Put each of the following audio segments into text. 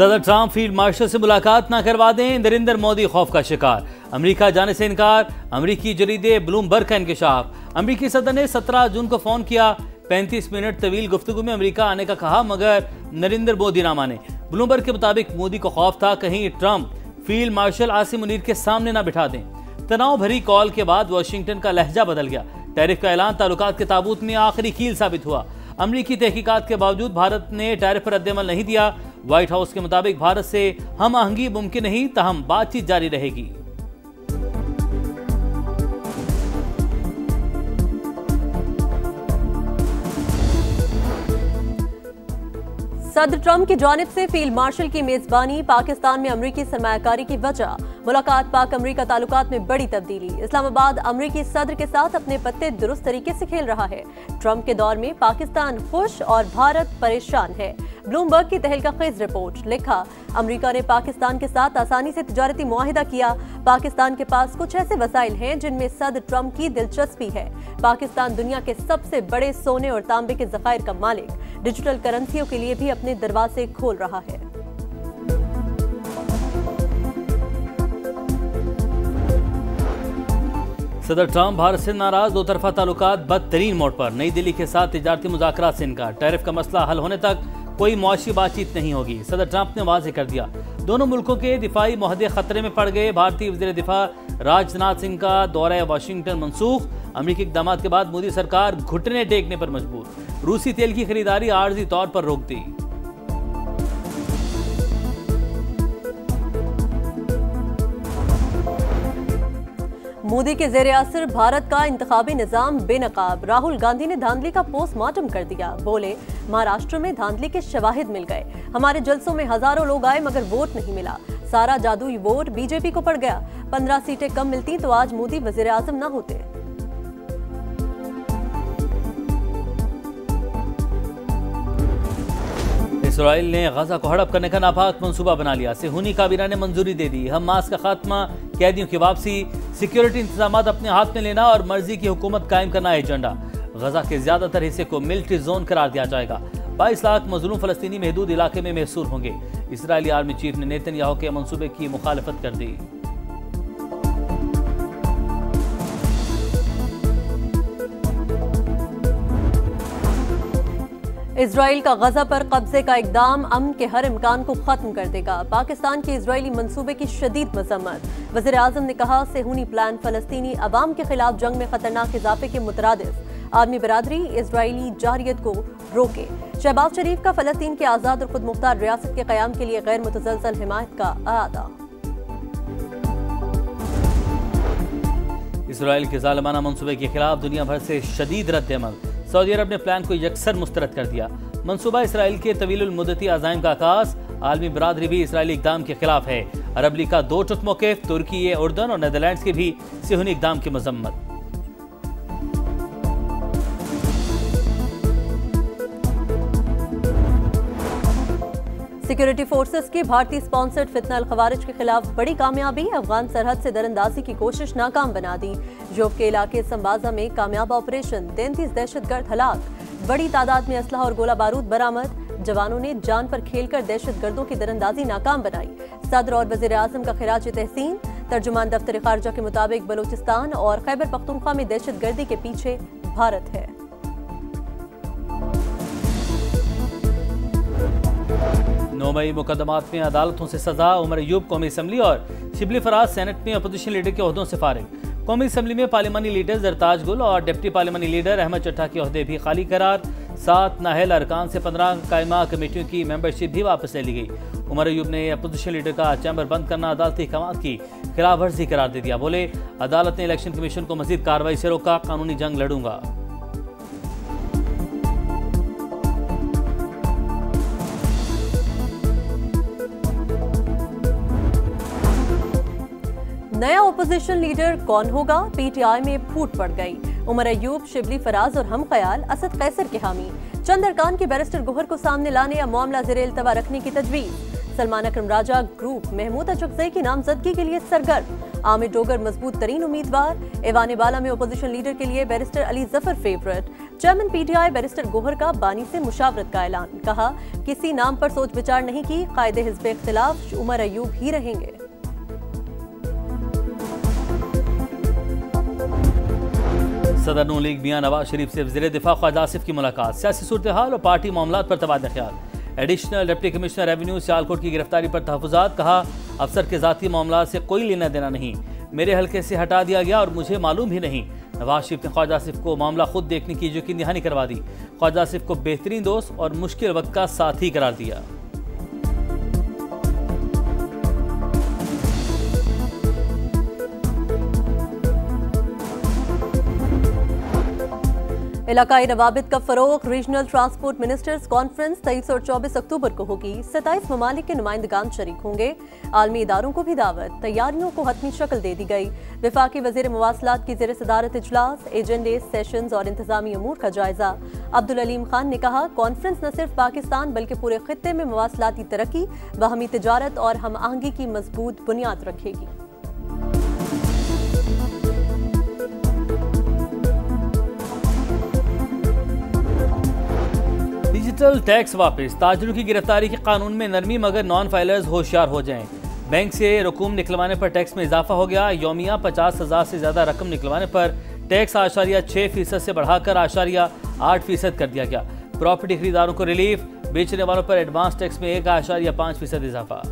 सदर Trump field marshal से मुलाकात न करवा दें, नरेंद्र मोदी खौफ का शिकार, अमेरिका जाने से इनकार, अमेरिकी जरीदे ब्लूमबर्ग का इंकशाफ। अमेरिकी सदर ने 17 जून को फोन किया, 35 मिनट तवील गुफ्तगू में अमेरिका आने का कहा, मगर नरेंद्र मोदी ना माने। ब्लूमबर्ग के मुताबिक मोदी को खौफ था कहीं Trump field marshal Asim Munir के सामने ना बिठा दें। तनाव भरी कॉल के बाद वाशिंगटन का लहजा बदल गया। टैरिफ का ऐलान ताल्लुकात के ताबूत में आखिरी कील साबित हुआ। अमरीकी तहकीकात के बावजूद भारत ने टैरिफ पर रद्दअमल नहीं दिया। व्हाइट हाउस के मुताबिक भारत से हम आहंगी मुमकिन नहीं, ताहम बातचीत जारी रहेगी। सदर ट्रंप की जानिब से फील्ड मार्शल की मेजबानी, पाकिस्तान में अमरीकी सरमायाकारी की वजह, मुलाकात, पाक अमरीका ताल्लुकात में बड़ी तब्दीली। इस्लामाबाद अमरीकी सदर के साथ अपने पत्ते दुरुस्त तरीके से खेल रहा है। ट्रंप के दौर में पाकिस्तान खुश और भारत परेशान है। ब्लूमबर्ग की तहलका-खेज रिपोर्ट, लिखा, अमरीका ने पाकिस्तान के साथ आसानी से तिजारती मुआहिदा किया। पाकिस्तान के पास कुछ ऐसे वसाइल हैं जिनमें सदर ट्रंप की दिलचस्पी है। पाकिस्तान दुनिया के सबसे बड़े सोने और तांबे के जखायर का मालिक, डिजिटल करेंसियों के लिए भी अपने दरवाजे खोल रहा है। सदर ट्रंप भारत से नाराज, दो तरफा ताल्लुकात बदतरीन मोड़ पर। नई दिल्ली के साथ तिजारती मुज़ाकरात से इनकार, टैरिफ का मसला हल होने तक कोई मुआशी बातचीत नहीं होगी। सदर ट्रंप ने वाज़ेह कर दिया, दोनों मुल्कों के दिफाई मुआहदे खतरे में पड़ गए। भारतीय वज़ीर दिफा राजनाथ सिंह का दौरा वाशिंगटन मनसूख। अमरीकी इक़दाम के बाद मोदी सरकार घुटने टेकने पर मजबूर। रूसी तेल की खरीदारी आर्जी तौर पर रोक दी। मोदी के ज़ेरे असर भारत का इंतखाबी निज़ाम बेनकाब। राहुल गांधी ने धांधली का पोस्टमार्टम कर दिया। बोले, महाराष्ट्र में धांधली के शवाहिद मिल गए। हमारे जलसों में हजारों लोग आए मगर वोट नहीं मिला। सारा जादुई वोट बीजेपी को पड़ गया। 15 सीटें कम मिलती तो आज मोदी वज़ीर आज़म न होते। इसराइल ने गजा को हड़प करने का नापाक मंसूबा बना लिया। सेहूनी काबीना ने मंजूरी दे दी। हमास का खात्मा, कैदियों की वापसी, सिक्योरिटी इंतजाम अपने हाथ में लेना और मर्जी की हुकूमत कायम करना एजेंडा। गजा के ज्यादातर हिस्से को मिलिट्री जोन करार दिया जाएगा। 22 लाख मजलूम फलस्तीनी महदूद इलाके में महसूर होंगे। इसराइली आर्मी चीफ ने नेतन्याहू के मंसूबे की मुखालफत कर दी। इजराइल का गजा पर कब्जे का इकदाम अमन के हर इम्कान को खत्म कर देगा। पाकिस्तान के इजरायली मंसूबे की शदीद मजम्मत। वज़ीर आज़म ने कहा, सेहूनी प्लान फलस्तीनी अवाम के खिलाफ जंग में खतरनाक इजाफे के मुतरादिफ। आर्मी बरादरी इजरायली जारियत को रोके। शहबाज शरीफ का फलस्तीन के आज़ाद और खुद मुख्तार रियासत के क़याम के लिए गैर मुतज़लज़ल हिमायत का अदा। इसराइल के ज़ालिमाना मंसूबे के खिलाफ दुनिया भर से शदीद रद्द-ए-अमल। सऊदी अरब ने प्लान को यकसर मुस्तरद कर दिया। मंसूबा इसराइल के तवीलुल मुद्दती अज़ाइम का आगाज़। आलमी बरादरी भी इसराइली इक़दाम के खिलाफ है। अरब लीग का 2 टुक मौक़िफ़, तुर्की, उर्दन और नेदरलैंड्स की भी सेहूनी इक़दाम की मजम्मत। सिक्योरिटी फोर्सेस की भारतीय स्पॉन्सर्ड फितना अल खवारिज के खिलाफ बड़ी कामयाबी। अफगान सरहद से दरअंदाजी की कोशिश नाकाम बना दी। जोब के इलाके संबाजा में कामयाब ऑपरेशन, 33 दहशतगर्द हलाक। बड़ी तादाद में असलहा और गोला बारूद बरामद। जवानों ने जान पर खेलकर दहशतगर्दों की दरअंदाजी नाकाम बनाई। सदर और वज़ीर आज़म का खिराज तहसीन। तर्जुमान दफ्तर खारजा के मुताबिक बलूचिस्तान और खैबर पख्तूनख्वा में दहशतगर्दी के पीछे भारत है। 9 मई मुकदमात में अदालतों से सजा। उमर अयूब कौमी असम्बली और शिबली फराज सेनेट में अपोजिशन लीडर के ओहदों से फारिग। कौमी असम्बली में पार्लिमानी लीडर जरताज गुल और डिप्टी पार्लिमानी लीडर अहमद चट्टा के ओहदे भी खाली करार। 7 नाहल अरकान से 15 कायमा कमेटियों की मेंबरशिप भी वापस ले ली गई। उमर अयूब ने अपोजिशन लीडर का चैम्बर बंद करना अदालती अहकाम की खिलाफ वर्जी करार दे दिया। बोले, अदालत ने इलेक्शन कमीशन को मजीद कार्रवाई से रोका, कानूनी जंग लड़ूंगा। नया ओपोजिशन लीडर कौन होगा? पीटीआई में फूट पड़ गई। उमर अयूब, शिबली फराज और हम ख्याल असद कैसर के हामी। चंद अरकान के बैरिस्टर गोहर को सामने लाने या मामला ज़ेरे इल्तवा रखने की तजवीज़। सलमान अकरम राजा ग्रुप महमूद अचकज़ई की नामजदगी के लिए सरगर्म। आमिर डोगर मजबूत तरीन उम्मीदवार। ईवान बाला में अपोजिशन लीडर के लिए barrister Ali Zafar favourite. Chairman PTI barrister Gohar का बानी से मुशावरत का ऐलान। कहा किसी नाम पर सोच विचार नहीं की, कायदे हिज़्ब इख्तिलाफ उमर अयूब ही रहेंगे। सदर नून लीग मियां नवाज शरीफ से वज़ीर दिफा ख्वाजा आसिफ की मुलाकात। सियासी सूरत हाल और पार्टी मामलात पर तबादला ख्याल। Additional deputy commissioner revenue Sialkot की गिरफ्तारी पर तहफ़्फ़ुज़ात। कहा अफसर के ज़ाती मामलात से कोई लेना देना नहीं, मेरे हल्के से हटा दिया गया और मुझे मालूम ही नहीं। नवाज शरीफ ने ख्वाजा आसिफ को मामला खुद देखने की यकीन दहानी करवा दी। ख्वाजा आसिफ को बेहतरीन दोस्त और मुश्किल वक्त का साथी करार दिया। इलाकाई रवाबित का फरोग। रीजनल ट्रांसपोर्ट मिनिस्टर्स कॉन्फ्रेंस 23 और 24 अक्टूबर को होगी। 27 ममालिक के नुमाइंदगान शरीक होंगे। आलमी इदारों को भी दावत। तैयारियों को हतमी शक्ल दे दी गई। वफाकी वजीर मवासलात की ज़ेर सदारत इजलास। एजेंडे, सेशंस और इंतजामी अमूर का जायजा। अब्दुल अलीम खान ने कहा कॉन्फ्रेंस न सिर्फ पाकिस्तान बल्कि पूरे खित्ते में मवासलाती तरक्की, बाहमी तिजारत और हम आहंगी की मजबूत बुनियाद रखेगी। डिजिटल टैक्स वापस। ताजरों की गिरफ्तारी के कानून में नरमी, मगर नॉन फाइलर्स होशियार हो जाएं। बैंक से रकूम निकलवाने पर टैक्स में इजाफा हो गया। यौमिया 50,000 से ज्यादा रकम निकलवाने पर टैक्स 6% से बढ़ाकर 8% कर दिया गया। प्रॉपर्टी खरीदारों को रिलीफ। बेचने वालों पर एडवांस टैक्स में 1.5% इजाफा।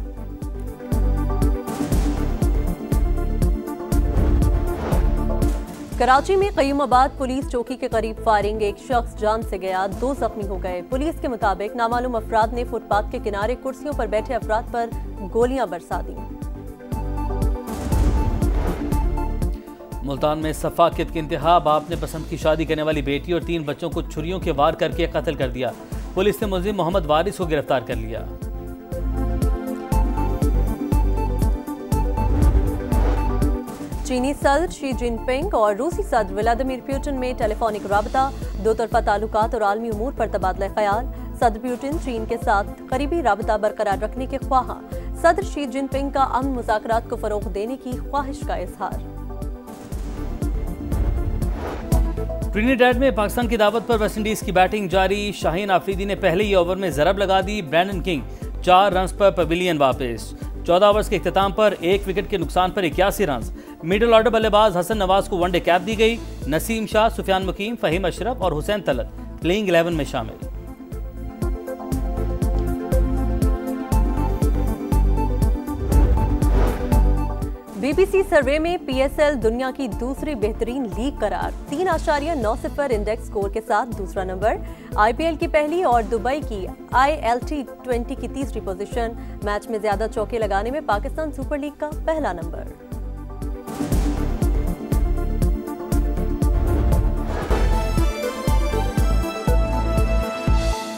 कराची में कयूमाबाद पुलिस चौकी के करीब फायरिंग। एक शख्स जान से गया, 2 जख्मी हो गए। पुलिस के मुताबिक नामालूम अफराद ने फुटपाथ के किनारे कुर्सियों पर बैठे अफराद पर गोलियां बरसा दी। मुल्तान में सफाकियत की इंतहा। बाप ने पसंद की शादी करने वाली बेटी और 3 बच्चों को छुरियों के वार करके कत्ल कर दिया। पुलिस ने मुलजिम मोहम्मद वारिस को गिरफ्तार कर लिया। चीनी सदर शी जिनपिंग और रूसी सदर व्लादिमीर पुतिन में टेलीफोनिक राबता। 2 तरफा ताल्लुकात और आलमी उमूर पर तबादला ख्याल। सदर पुतिन चीन के साथ करीबी राबता बरकरार रखने के ख्वाहा। सदर शी जिनपिंग का अमन मुज़ाकरात को फरोग देने की ख्वाहिश का इजहार। ट्रिनिडेड में पाकिस्तान की दावत पर वेस्टइंडीज की बैटिंग जारी। शाहीन आफरीदी ने पहले ही ओवर में जरब लगा दी। ब्रैंडन किंग 4 रन पर पवेलियन वापस। 14 ओवर्स के इख्तिताम पर 1 विकेट के नुकसान पर 81 रन। मिडिल ऑर्डर बल्लेबाज हसन नवाज को वनडे कैप दी गई। नसीम शाह, सुफियान मुकीम, फहीम अशरफ और हुसैन तलत प्लेइंग 11 में शामिल। बीबीसी सर्वे में पीएसएल दुनिया की दूसरी बेहतरीन लीग करार। 3.90 इंडेक्स स्कोर के साथ दूसरा नंबर। आईपीएल की पहली और दुबई की ILT20 की तीसरी पोजीशन। मैच में ज्यादा चौके लगाने में पाकिस्तान सुपर लीग का पहला नंबर।